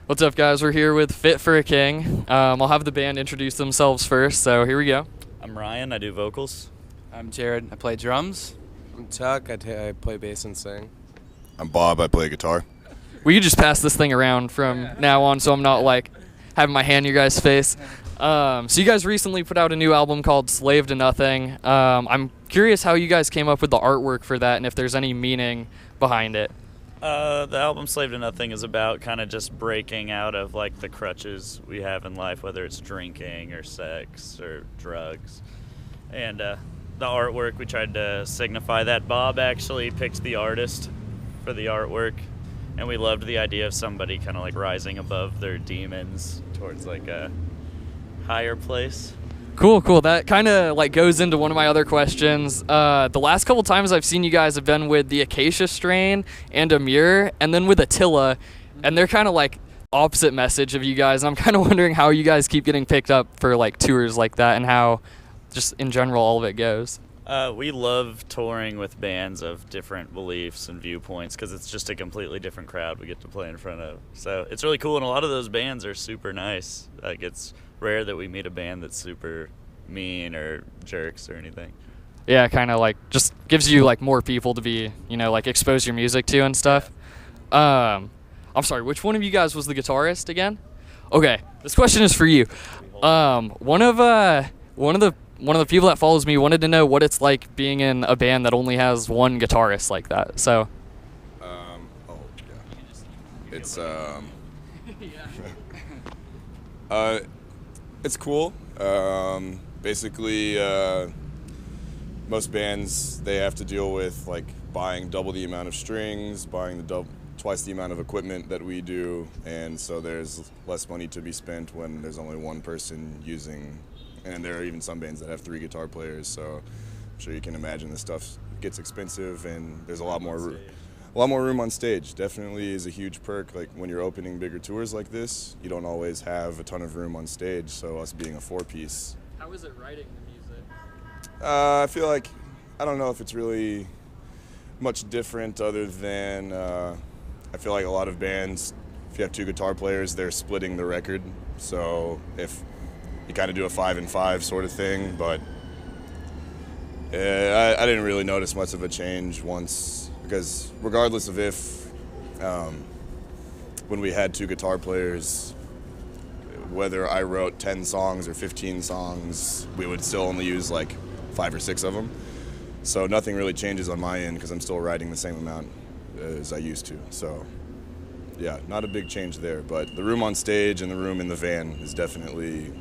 What's up, guys? We're here with Fit for a King. I'll have the band introduce themselves first, so here we go. I'm Ryan, I do vocals. I'm Jared, I play drums. I'm Tuck, I play bass and sing. I'm Bob, I play guitar. We could just pass this thing around from now on so I'm not, like, having my hand in your guys' face. So you guys recently put out a new album called Slave to Nothing. I'm curious how you guys came up with the artwork for that and if there's any meaning behind it. The album Slave to Nothing is about kind of just breaking out of like the crutches we have in life, whether it's drinking or sex or drugs. And the artwork, we tried to signify that. Bob actually picked the artist for the artwork, and we loved the idea of somebody kind of like rising above their demons towards like a higher place. Cool. That kind of like goes into one of my other questions. The last couple times I've seen you guys have been with the Acacia Strain and Amir, and then with Attila, and they're kind of like opposite message of you guys. I'm kind of wondering how you guys keep getting picked up for like tours like that, and how just in general all of it goes. We love touring with bands of different beliefs and viewpoints because it's just a completely different crowd we get to play in front of. So it's really cool, and a lot of those bands are super nice. Like, it's rare that we meet a band that's super mean or jerks or anything. Yeah, kind of like just gives you like more people to be, like expose your music to and stuff. I'm sorry, which one of you guys was the guitarist again? Okay, this question is for you. One of the people that follows me wanted to know what it's like being in a band that only has one guitarist like that. So. It's it's cool. Basically, most bands, they have to deal with like buying double the amount of strings, buying twice the amount of equipment that we do, and so there's less money to be spent when there's only one person using. And there are even some bands that have 3 guitar players, so I'm sure you can imagine the stuff gets expensive, and there's a lot more room on stage. Definitely is a huge perk. Like when you're opening bigger tours like this, you don't always have a ton of room on stage, so us being a 4-piece. How is it writing the music? I feel like, I don't know if it's really much different other than I feel like a lot of bands, if you have 2 guitar players, they're splitting the record. So if you kind of do a 5 and 5 sort of thing, but I didn't really notice much of a change once, because regardless of if when we had 2 guitar players, whether I wrote 10 songs or 15 songs, we would still only use like 5 or 6 of them. So nothing really changes on my end because I'm still writing the same amount as I used to. So yeah, not a big change there, but the room on stage and the room in the van is definitely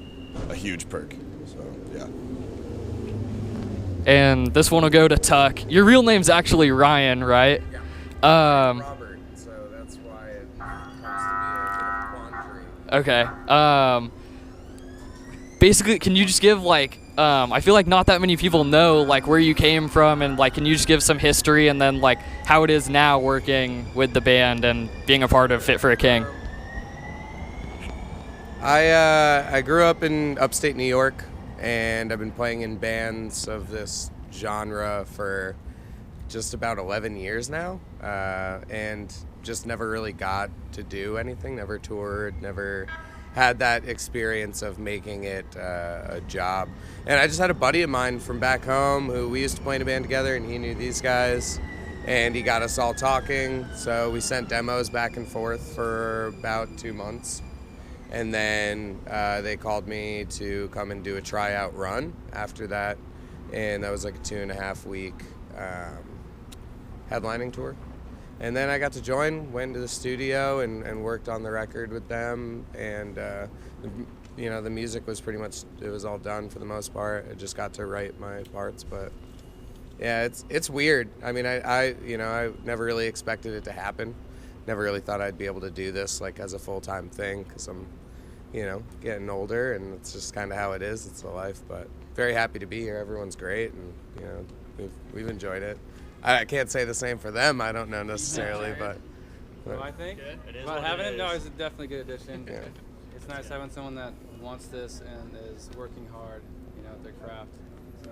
a huge perk. So yeah. And this one will go to Tuck. Your real name's actually Ryan, right? Yeah. Robert, so that's why it comes to be a bit of a quandary. Okay. Basically, can you just give like I feel like not that many people know like where you came from, and like can you just give some history and then like how it is now working with the band and being a part of Fit for a King? I grew up in upstate New York, and I've been playing in bands of this genre for just about 11 years now, and just never really got to do anything, never toured, never had that experience of making it a job. And I just had a buddy of mine from back home who we used to play in a band together, and he knew these guys, and he got us all talking. So we sent demos back and forth for about 2 months. And then they called me to come and do a tryout run after that. And that was like a 2.5-week headlining tour. And then I got to join, went to the studio and worked on the record with them. And, the music was pretty much, it was all done for the most part. I just got to write my parts. But yeah, it's weird. I mean, I never really expected it to happen. Never really thought I'd be able to do this like as a full-time thing, because I'm, getting older, and it's just kind of how it is. It's the life. But very happy to be here. Everyone's great, and we've enjoyed it. I can't say the same for them. I don't know necessarily, but Well, I think about having it, no, it's a definitely good addition. Yeah. It's nice having someone that wants this and is working hard, at their craft. So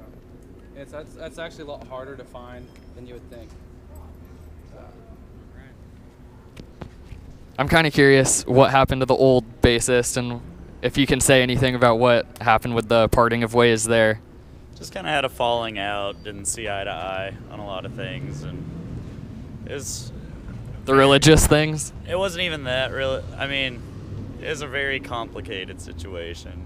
that's actually a lot harder to find than you would think. I'm kind of curious what happened to the old bassist, and if you can say anything about what happened with the parting of ways there. Just kind of had a falling out, didn't see eye to eye on a lot of things, and it was... The religious things? It wasn't even that, really. I mean, it was a very complicated situation.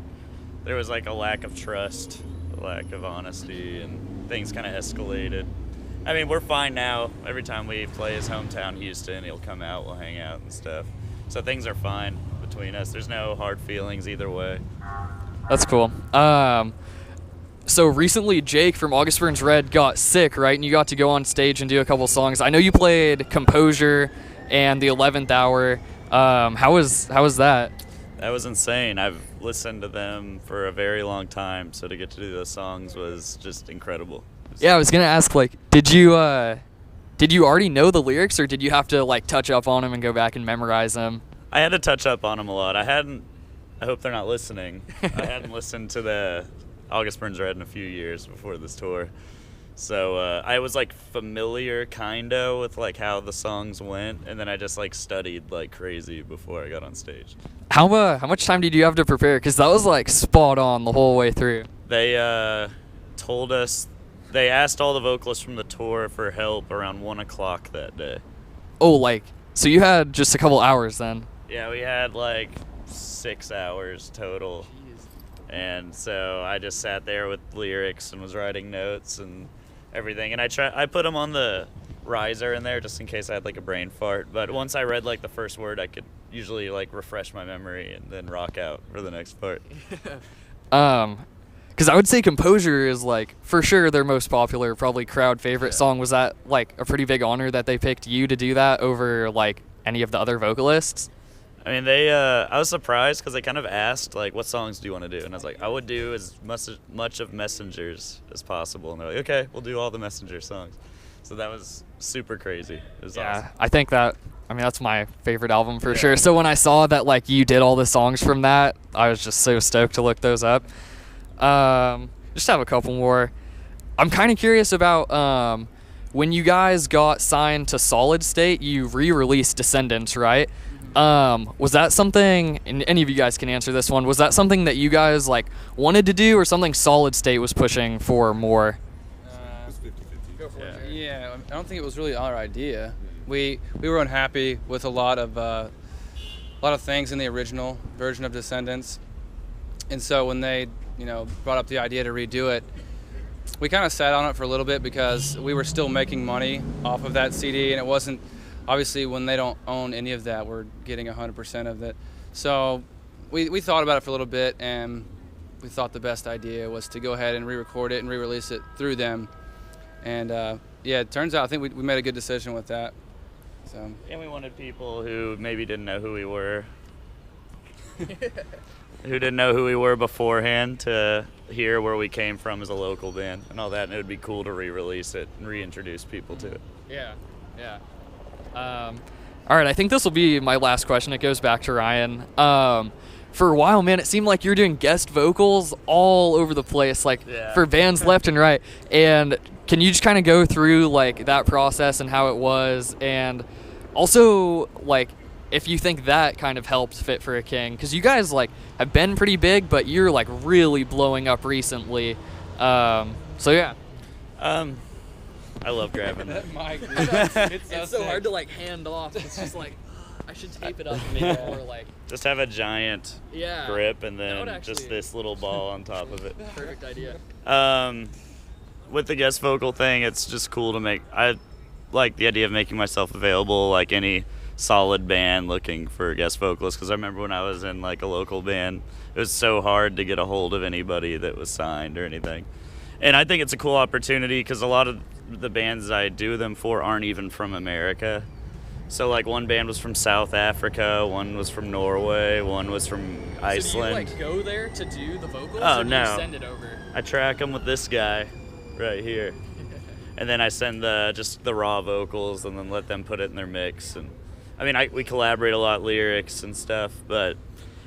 There was like a lack of trust, a lack of honesty, and things kind of escalated. I mean, we're fine now. Every time we play his hometown, Houston, he'll come out, we'll hang out and stuff. So things are fine between us. There's no hard feelings either way. That's cool. So recently, Jake from August Burns Red got sick, right? And you got to go on stage and do a couple songs. I know you played Composure and The 11th Hour. How was that? That was insane. I've listened to them for a very long time, so to get to do those songs was just incredible. Yeah, I was gonna ask, like, did you already know the lyrics, or did you have to like touch up on them and go back and memorize them? I had to touch up on them a lot. I hope they're not listening. I hadn't listened to the August Burns Red in a few years before this tour. So I was like familiar kinda with like how the songs went, and then I just like studied like crazy before I got on stage. How much time did you have to prepare? Because that was like spot on the whole way through. They told us, they asked all the vocalists from the tour for help around 1 o'clock that day. Oh, like, so you had just a couple hours then? Yeah, we had like 6 hours total. And so I just sat there with lyrics and was writing notes and everything. And I put them on the riser in there just in case I had like a brain fart. But once I read like the first word, I could usually like refresh my memory and then rock out for the next part. Because I would say Composure is like for sure their most popular, probably crowd favorite song. Was that like a pretty big honor that they picked you to do that over like any of the other vocalists? I mean, I was surprised because they kind of asked, like, what songs do you want to do? And I was like, I would do as much of Messengers as possible. And they're like, okay, we'll do all the Messenger songs. So that was super crazy. It was awesome. I think that's my favorite album for sure. So when I saw that, like, you did all the songs from that, I was just so stoked to look those up. Just have a couple more. I'm kind of curious about when you guys got signed to Solid State, you re-released Descendants, right? Was that something, and any of you guys can answer this one, was that something that you guys like wanted to do, or something Solid State was pushing for more? It's 50-50. Go for it. Yeah, I don't think it was really our idea. We were unhappy with a lot of things in the original version of Descendants, and so when they brought up the idea to redo it, we kind of sat on it for a little bit because we were still making money off of that CD, and it wasn't. Obviously, when they don't own any of that, we're getting 100% of it. So we thought about it for a little bit, and we thought the best idea was to go ahead and re-record it and re-release it through them. And, it turns out I think we made a good decision with that. So. And we wanted people who maybe didn't know who we were, who didn't know who we were beforehand, to hear where we came from as a local band and all that. And it would be cool to re-release it and reintroduce people to it. Yeah. All right, I think this will be my last question. It goes back to Ryan. For a while, man, it seemed like you were doing guest vocals all over the place, like for bands left and right. And can you just kind of go through like that process and how it was, and also like if you think that kind of helped Fit for a King, because you guys like have been pretty big, but you're like really blowing up recently. So yeah. I love grabbing that. Mic. It's so hard to like hand off. It's just like I should tape it up and make it more like. Just have a giant grip and then actually, just this little ball on top of it. Perfect idea. With the guest vocal thing, it's just cool to make. I like the idea of making myself available, like any solid band looking for guest vocalists. Because I remember when I was in like a local band, it was so hard to get a hold of anybody that was signed or anything. And I think it's a cool opportunity because a lot of the bands I do them for aren't even from America. So like one band was from South Africa, one was from Norway, one was from Iceland. So do you like go there to do the vocals? Oh, or do no. you send it over? I track them with this guy right here. And then I send just the raw vocals and then let them put it in their mix. And I mean, we collaborate a lot, lyrics and stuff, but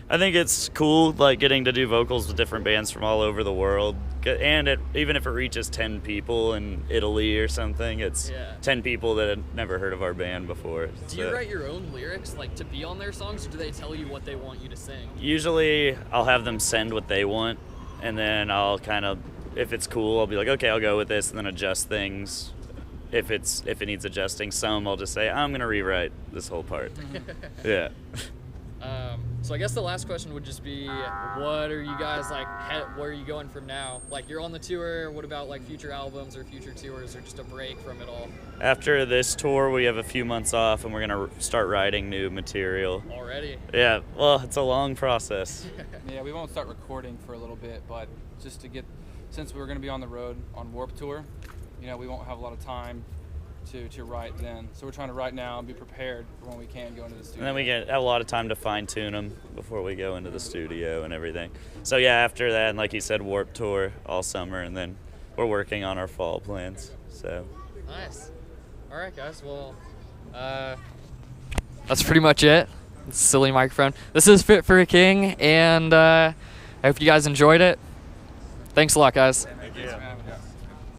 I think it's cool like getting to do vocals with different bands from all over the world. Even if it reaches 10 people in Italy or something, it's 10 people that had never heard of our band before. Do you write your own lyrics, like, to be on their songs, or do they tell you what they want you to sing? Usually, I'll have them send what they want, and then I'll kind of, if it's cool, I'll be like, okay, I'll go with this, and then adjust things. If it needs adjusting, some I'll just say, I'm gonna rewrite this whole part. Yeah. So I guess the last question would just be, what are you guys like? Where are you going from now? Like, you're on the tour. What about like future albums or future tours, or just a break from it all? After this tour, we have a few months off, and we're gonna start writing new material. Already? Yeah. Well, it's a long process. Yeah, we won't start recording for a little bit, but just to get, since we're gonna be on the road on Warped Tour, we won't have a lot of time to write then. So we're trying to write now and be prepared for when we can go into the studio. And then we have a lot of time to fine-tune them before we go into the studio and everything. So yeah, after that, and like you said, Warped Tour all summer, and then we're working on our fall plans. So nice. All right, guys. Well, that's pretty much it. Silly microphone. This is Fit for a King, and I hope you guys enjoyed it. Thanks a lot, guys. thank you.